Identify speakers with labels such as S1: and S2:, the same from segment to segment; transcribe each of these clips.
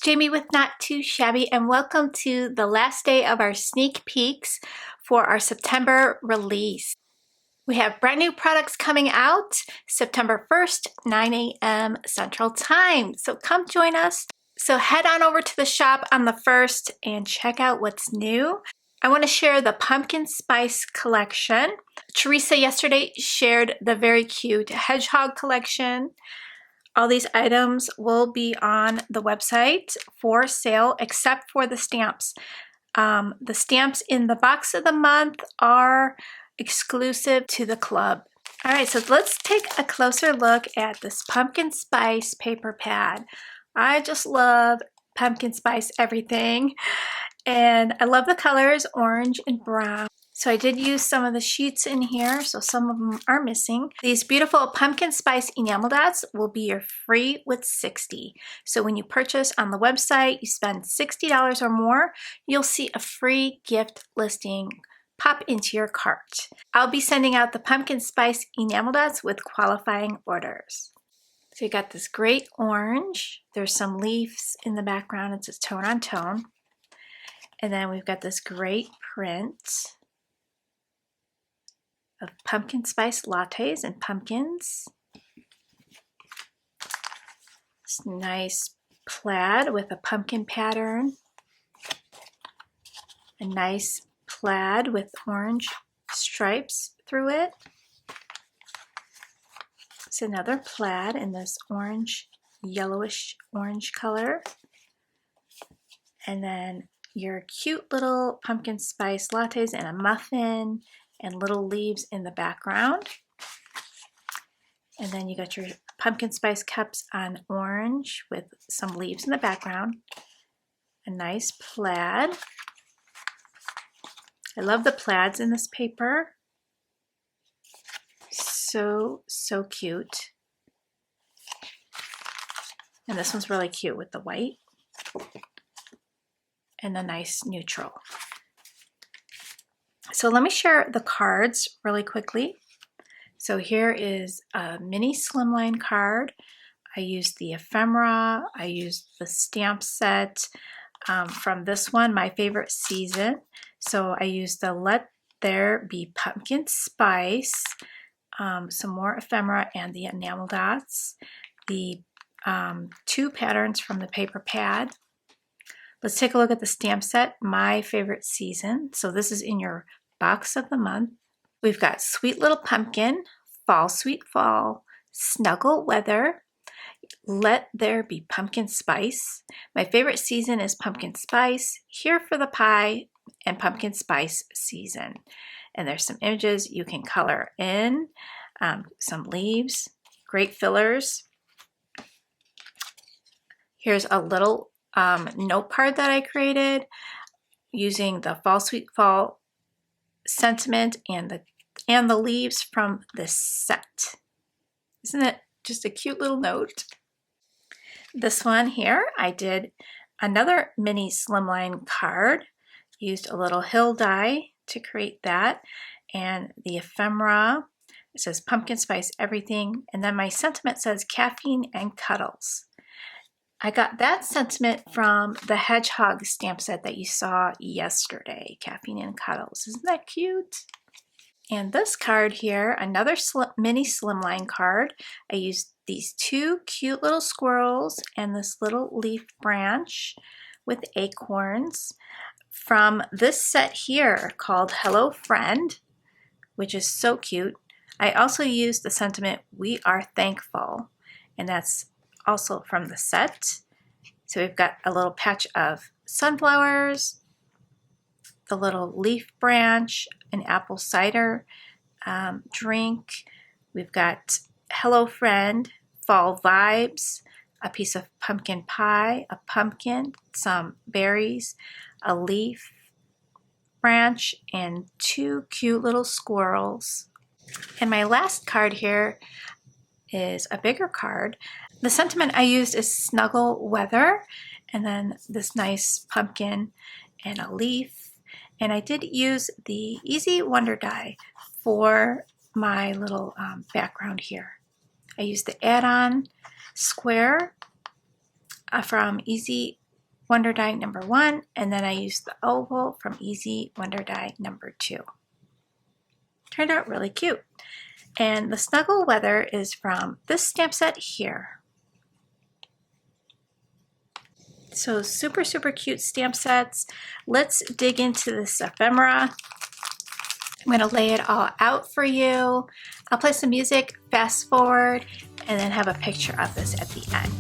S1: Jamie with Not Too Shabby, and welcome to the last day of our sneak peeks for our September release. We have brand new products coming out September 1st, 9 a.m. Central Time. So come join us. So head on over to the shop on the 1st and check out what's new. I want to share the pumpkin spice collection. Teresa yesterday shared the very cute hedgehog collection. All these items will be on the website for sale except for the stamps. The stamps in the box of the month are exclusive to the club. All right, so let's take a closer look at this pumpkin spice paper pad. I just love pumpkin spice everything, and I love the colors orange and brown. So I did use some of the sheets in here, so some of them are missing. These beautiful pumpkin spice enamel dots will be your free with 60. So when you purchase on the website, you spend $60 or more, you'll see a free gift listing pop into your cart. I'll be sending out the pumpkin spice enamel dots with qualifying orders. So you got this great orange. There's some leaves in the background. It's a tone on tone. And then we've got this great print of pumpkin spice lattes and pumpkins. This nice plaid with a pumpkin pattern. A nice plaid with orange stripes through it. It's another plaid in this orange, yellowish orange color. And then your cute little pumpkin spice lattes and a muffin and little leaves in the background. And then you got your pumpkin spice cups on orange with some leaves in the background. A nice plaid. I love the plaids in this paper. So cute. And this one's really cute with the white and a nice neutral. So let me share the cards really quickly. So here is a mini slimline card. I used the ephemera. I used the stamp set from this one, my favorite season. So I used the Let There Be Pumpkin Spice, some more ephemera, and the enamel dots. The two patterns from the paper pad. Let's take a look at the stamp set, my favorite season. So this is in your box of the month. We've got Sweet Little Pumpkin, Fall Sweet Fall, Snuggle Weather, Let There Be Pumpkin Spice. My favorite season is pumpkin spice, Here for the Pie, and pumpkin spice season. And there's some images you can color in, some leaves, great fillers. Here's a little note card that I created using the Fall Sweet Fall sentiment and the leaves from this set. Isn't it just a cute little note? This one here, I did another mini slimline card, used a little hill die to create that, and the ephemera. It says pumpkin spice everything, and then my sentiment says caffeine and cuddles. I got that sentiment from the hedgehog stamp set that you saw yesterday, caffeine and cuddles. Isn't that cute? And this card here, another mini slimline card. I used these two cute little squirrels and this little leaf branch with acorns from this set here called Hello Friend, which is so cute. I also used the sentiment We Are Thankful, and that's also from the set. So we've got a little patch of sunflowers, the little leaf branch, an apple cider drink. We've got Hello Friend, Fall Vibes, a piece of pumpkin pie, a pumpkin, some berries, a leaf branch, and two cute little squirrels. And my last card here is a bigger card. The sentiment I used is Snuggle Weather, and then this nice pumpkin and a leaf. And I did use the Easy Wonder die for my little background here. I used the add-on square from Easy Wonder Die number 1, and then I used the oval from Easy Wonder Die number 2. Turned out really cute. And the Snuggle Weather is from this stamp set here. So super, super cute stamp sets. Let's dig into this ephemera. I'm going to lay it all out for you. I'll play some music, fast forward, and then have a picture of this at the end.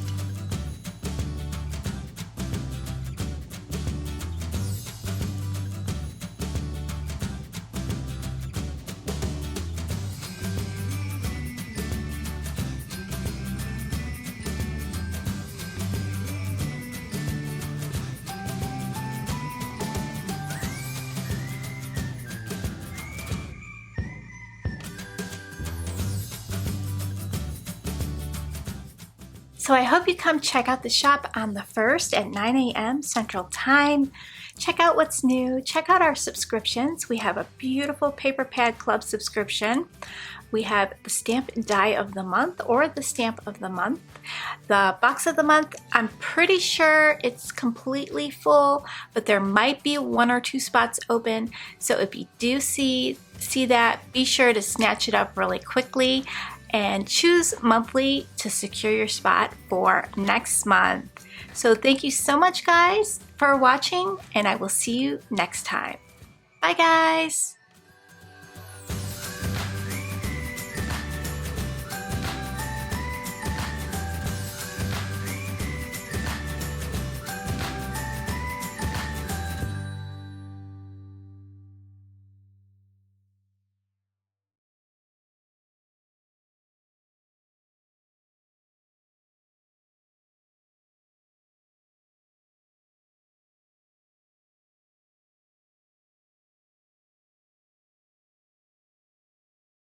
S1: So I hope you come check out the shop on the 1st at 9 a.m. Central Time. Check out what's new. Check out our subscriptions. We have a beautiful Paper Pad Club subscription. We have the Stamp and Die of the Month or the Stamp of the Month. The Box of the Month, I'm pretty sure it's completely full, but there might be 1 or 2 spots open. So if you do see that, be sure to snatch it up really quickly and choose monthly to secure your spot for next month. So thank you so much, guys, for watching, and I will see you next time. Bye, guys.